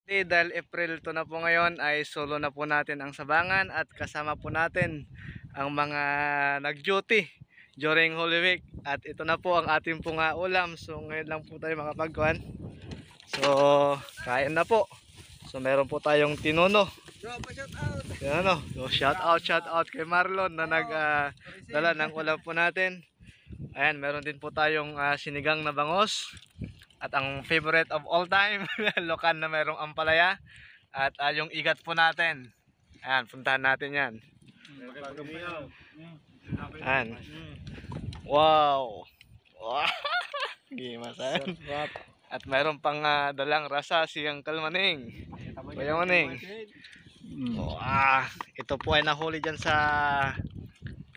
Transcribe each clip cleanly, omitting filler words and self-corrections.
Dahil April 2 na po ngayon ay solo na po natin ang sabangan at kasama po natin ang mga nag-duty during Holy Week. At ito na po ang ating pong ulam. So ngayon lang po tayo makapagkuhan. So kain na po. So meron po tayong tinono. So, shout out kay Marlon na nagdala ng ulam po natin. Ayan, meron din po tayong sinigang na bangos. At ang favorite of all time, lokan na merong ampalaya. At yung igat po natin. Ayan, puntahan natin yan. Ayan. Wow. Wow. Gimasan. At meron pang dalang rasa siyang kalmaning. Kuya Maning. Ito po ay nahuli dyan sa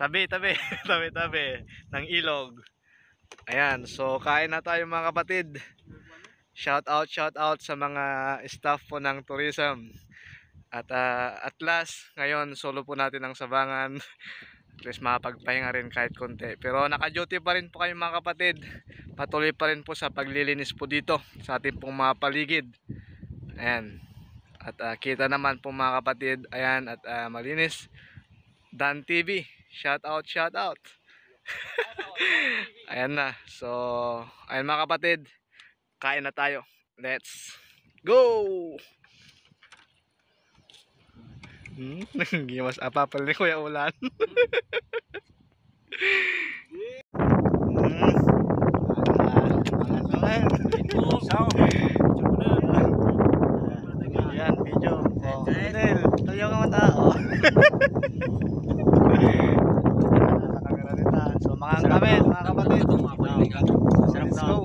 tabi ng ilog. Ayan, so kain na tayo mga kapatid. Shout out sa mga staff po ng tourism. At at last, ngayon solo po natin ang sabangan. At least makapagpahinga rin kahit konti. Pero naka-duty pa rin po kayo mga kapatid. Patuloy pa rin po sa paglilinis po dito sa ating pong mga paligid. Ayan. At kita naman po mga kapatid. Ayan, at malinis. Dan TV. Shout out. Ayan na. So, ayan mga kapatid. Kain na tayo. Let's go! Gimas apapal ni Kuya Ulan. Yan, video. Daniel, tayo ka matao. So, mga kapatid, mga kapatid. Let's go.